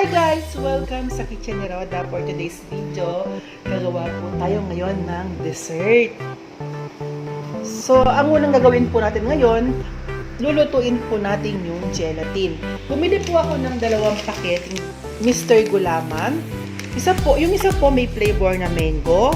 Hi guys! Welcome sa Kitchen ni Roda. For today's video, gagawa po tayo ngayon ng dessert. So, ang unang gagawin po natin ngayon, lulutuin po natin yung gelatin. Bumili po ako ng 2 paket Mr. Gulaman. Yung isa po may flavor na mango.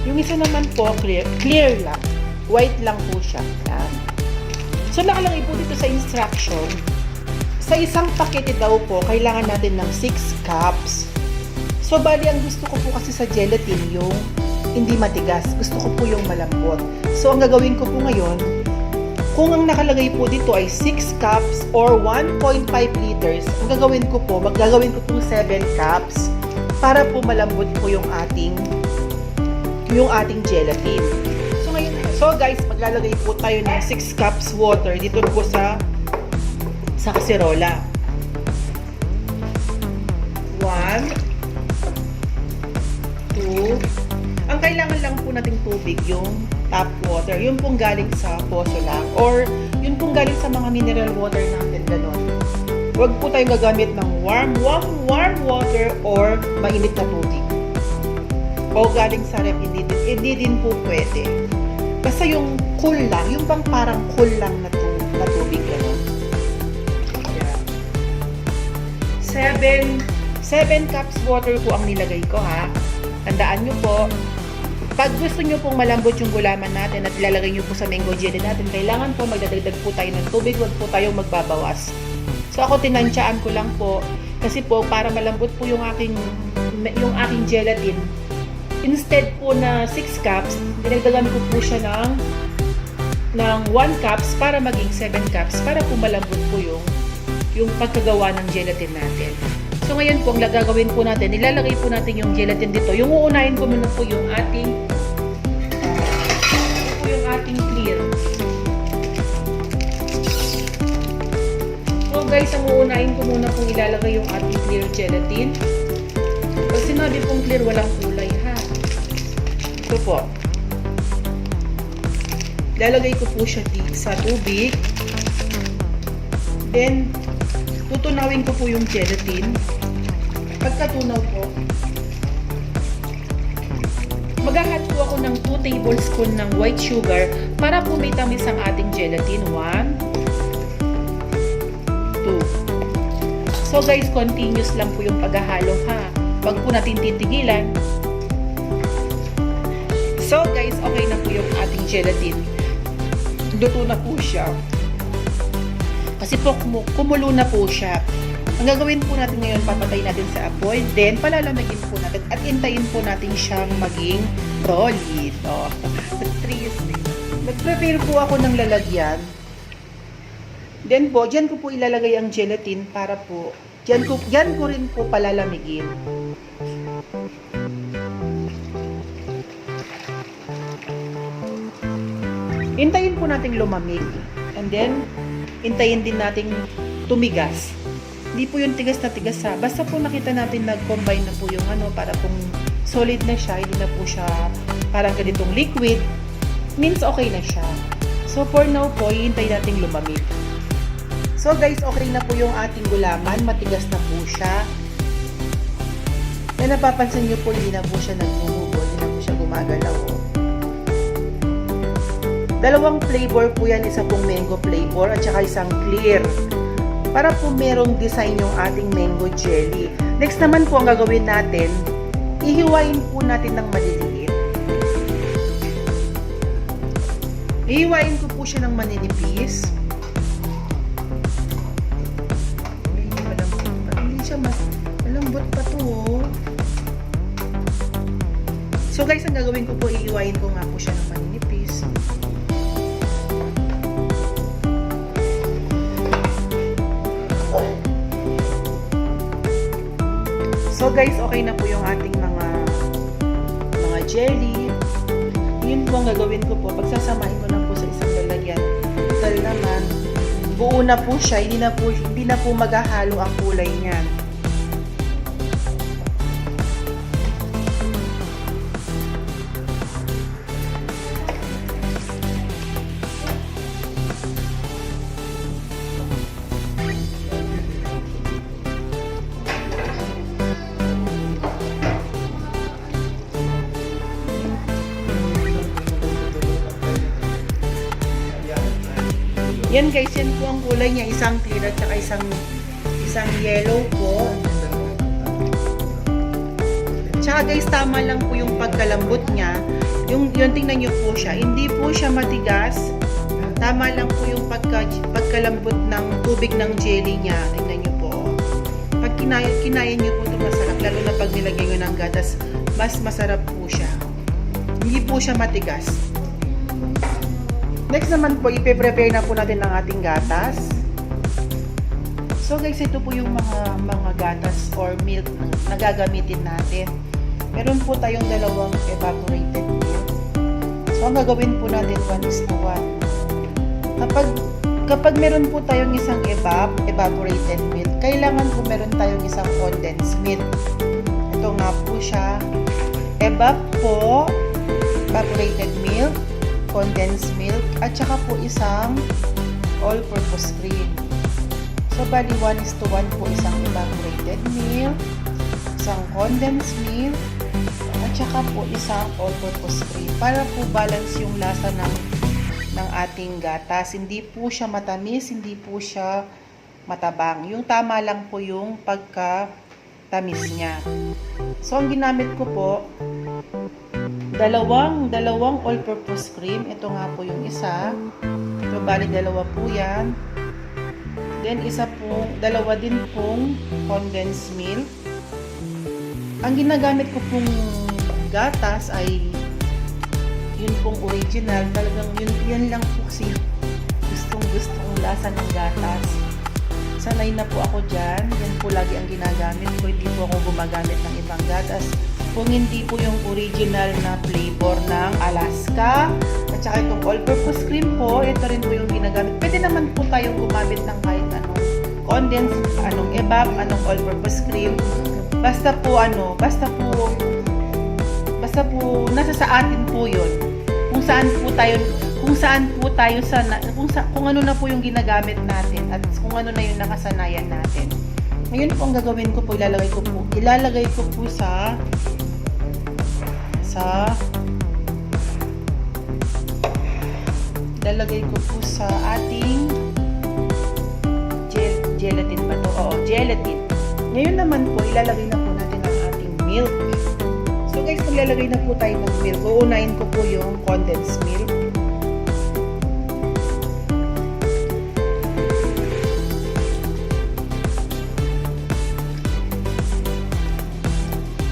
Yung isa naman po clear lang. White lang po siya. Yan. So, nakalagay po dito sa instruction, sa isang pakete daw po, kailangan natin ng 6 cups. So, bali, ang gusto ko po kasi sa gelatin, yung hindi matigas. Gusto ko po yung malambot. So, ang gagawin ko po ngayon, kung ang nakalagay po dito ay 6 cups or 1.5 liters, ang gagawin ko po, maggagawin ko po 7 cups para po malambot po yung ating gelatin. So, ngayon, guys, maglalagay po tayo ng 6 cups water dito po sa kaserola. 1, 2. Ang kailangan lang po nating tubig, yung tap water. Yun pong galing sa poso lang. Or, yun pong galing sa mga mineral water natin, gano'n. Huwag po tayong gagamit ng warm water or mainit na tubig. O galing sa ref, hindi din po pwede. Basta yung cool lang, yung bang parang cool lang na tubig, gano'n. 7 cups water po ang nilagay ko, ha. Tandaan nyo po, pag gusto nyo pong malambot yung gulaman natin at ilalagay nyo po sa mango jelly natin, kailangan po magdadagdag po tayo ng tubig, huwag po tayong magbabawas. So ako tinansyaan ko lang po, kasi po para malambot po yung aking gelatin, instead po na 6 cups, dinagdagan ko po siya ng 1 cups para maging 7 cups para po malambot po yung pagkagawa ng gelatin natin. So ngayon po, ang gagawin po natin, ilalagay po natin yung gelatin dito. Yung uunahin ko muna po yung ating clear. So guys, ang uunahin ko muna pong ilalagay yung ating clear gelatin. Pag sinabi pong clear, walang kulay, ha. Ito po. Ilalagay ko po siya sa tubig. Then, tutunawin ko po yung gelatin. Pagkatunaw po, mag-add po ako ng 2 tablespoon ng white sugar para po may tamis ang ating gelatin. 1, 2. So guys, continuous lang po yung paghahalo, ha. Wag po natin titigilan. So guys, okay na po yung ating gelatin. Luto na po siya. Kasi po, kumulo na po siya. Ang gagawin po natin ngayon, papatay natin sa apoy, then palalamigin po natin at intayin po natin siyang maging solid. Nag-prepare po ako ng lalagyan. Then po, dyan ko po ilalagay ang gelatin para po, dyan ko rin po palalamigin. Intayin po natin lumamig. And then, intayin din nating tumigas. Hindi po yung tigas na tigas, ha. Basta po nakita natin nag-combine na po yung para pong solid na siya, hindi na po siya parang ganitong liquid, means okay na siya. So for now po, hihintayin nating lumamig. So guys, okay na po yung ating gulaman, matigas na po siya. Na napapansin nyo po, hindi na po siya nagmumubo, hindi na po siya gumagalaw. 2 flavor po yan, isa pong mango flavor at saka isang clear. Para po merong design yung ating mango jelly. Next naman po, ang gagawin natin, ihiwain po natin ng maliliit. Ihiwain ko po siya ng maninipis. Hindi siya malambot pa to. So guys, ang gagawin ko po, ihiwain ko nga po siya ng maninipis. So guys, okay na po yung ating mga jelly. Yun po ang gagawin ko po. Pagsasamahin ko lang po sa isang lalagyan. Total naman, buo na po siya. Hindi na po maghahalo ang kulay niyan. Yan guys, yan po ang kulay niya. Isang clear at saka isang yellow po. Tsaka guys, tama lang po yung pagkalambot niya. Yung tingnan nyo po siya. Hindi po siya matigas. Tama lang po yung pagkalambot ng tubig ng jelly niya. Tingnan nyo po. Pag kinaya nyo po ito masarap. Lalo na pag nilagay nyo ng gatas, mas masarap po siya. Hindi po siya matigas. Next naman po, ipe-prepare na po natin ang ating gatas. So guys, ito po yung mga gatas or milk na gagamitin natin. Meron po tayong dalawang evaporated milk. So ang gagawin po natin 1:1. Kapag meron po tayong isang evaporated milk, kailangan po meron tayong isang condensed milk. Ito nga po siya. Evaporated milk, condensed milk, at saka po isang all-purpose cream. So, bali 1:1 po isang evaporated milk, isang condensed milk, at saka po isang all-purpose cream. Para po balance yung lasa ng ating gatas. Hindi po siya matamis, hindi po siya matabang. Yung tama lang po yung pagka-tamis niya. So, ang ginamit ko po, dalawang all-purpose cream. Ito nga po yung isa. Ito, bali dalawa po yan. Then, dalawa din pong condensed milk. Ang ginagamit ko pong gatas ay yun pong original. Talagang yan lang po kasi gustong lasa ng gatas. Sanay na po ako dyan. Yan po lagi ang ginagamit ko. Hindi po ako gumagamit ng ibang gatas. Kung hindi po yung original na flavor ng Alaska. At saka itong all-purpose cream po, ito rin po yung ginagamit. Pwede naman po tayong gumamit ng kahit anong condensed, anong evap, anong all-purpose cream. Basta po nasa sa atin po yun. Kung ano na po yung ginagamit natin at kung ano na yung nakasanayan natin. Ngayon po ang gagawin ko po, ilalagay ko po sa ating gelatin ba to? Oo, gelatin. Ngayon naman po, ilalagay na po natin ang ating milk. So guys, maglalagay na po tayo ng milk. Uunahin ko po yung condensed milk.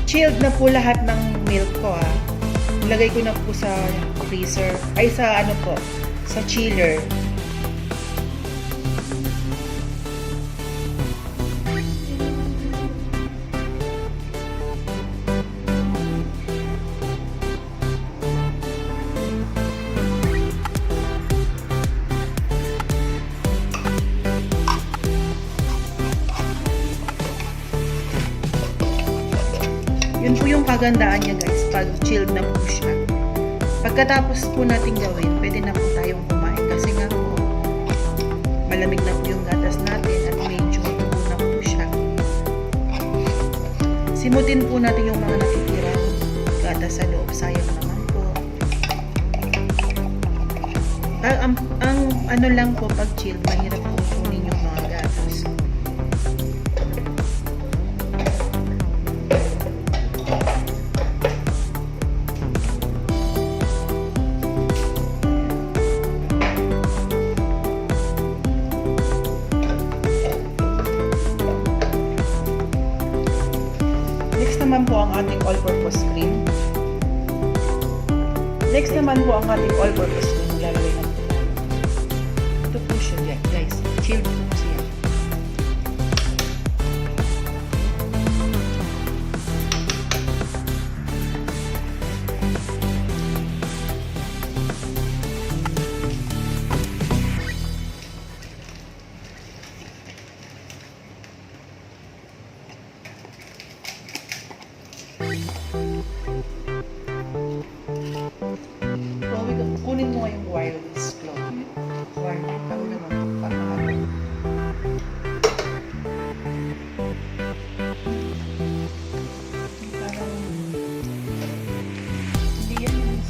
Chilled na po lahat ng milk ko ha. Ilagay ko na po sa freezer, ay sa chiller. Yun po yung kagandaan niya guys, pag chilled na po siya. Pagkatapos po natin gawin, pwede na po tayong kumain kasi nga po, malamig na po yung gatas natin at medyo tubo na po siya. Simutin po natin yung mga natitirang gatas sa loob, sayang naman po. Ang ano lang po, pag chilled, mahirap po kunin yung mga gatas. Naman po ang ating all-purpose cream. Next naman po ang ating all-purpose cream. Lalagay natin. Ito po siya guys. Chilled po siya. Kunin mo yung wireless cloth. Wireless. Ako naman pamahal. Parang hindi yan yung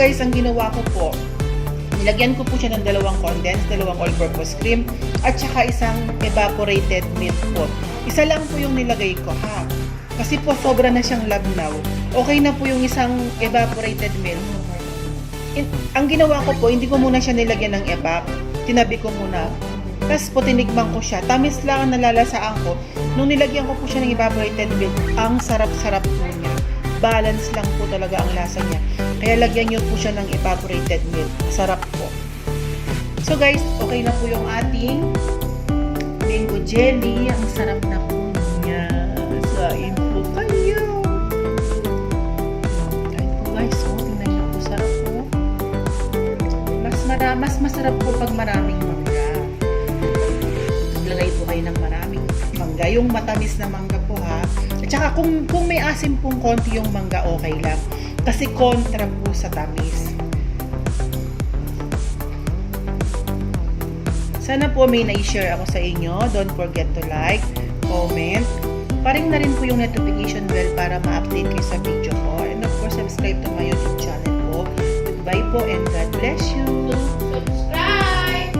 guys, ang ginawa ko po, nilagyan ko po siya ng dalawang condensed, dalawang all-purpose cream, at saka isang evaporated milk po. Isa lang po yung nilagay ko, ha? Kasi po sobra na siyang lagnaw. Okay na po yung isang evaporated milk. Ang ginawa ko po, hindi ko muna siya nilagyan ng evap. Tinabi ko muna. Tapos po tinikman ko siya. Tamis lang ang nalalasaan ko. Nung nilagyan ko po siya ng evaporated milk, ang sarap-sarap po niya. Balance lang po talaga ang lasa niya. Kaya lagyan niyo po siya ng evaporated milk. Sarap po. So guys, okay na po yung ating mango jelly. Ang sarap na po niya. Sain po kayo. Kahit po guys, tingnan niyo po, sarap po. Mas masarap po pag maraming mangga. Maglagay po kayo ng maraming mangga. Yung matamis na mangga po, ha. At saka kung may asim pong konti yung mangga, okay lang. Kasi kontra po sa tamis. Sana po may na-share ako sa inyo. Don't forget to like, comment. Paring na rin po yung notification bell para ma-update kayo sa video ko. And of course, subscribe to my YouTube channel po. Goodbye po and God bless you. Subscribe!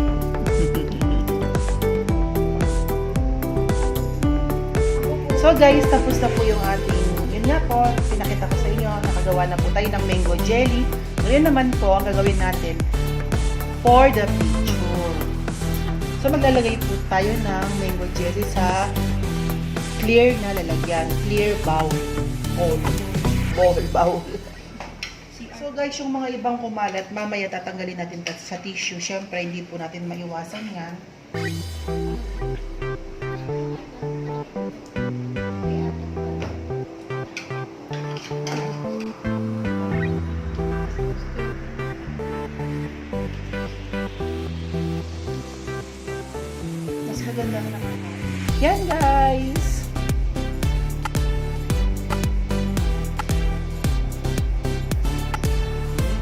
So guys, tapos na po yung ating, yun nga po, pinakita ko sa inyo, nakagawa na po tayo ng mango jelly. Ngayon naman po, ang gagawin natin for the picture. So maglalagay po tayo ng mango jelly sa clear na lalagyan, clear bowl. Bowl. So guys, yung mga ibang kumalat, mamaya tatanggalin natin sa tissue. Syempre, hindi po natin maiwasan yan. Mas maganda na naman. Yan guys!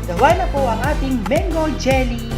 Gawa na po ang ating mango jelly.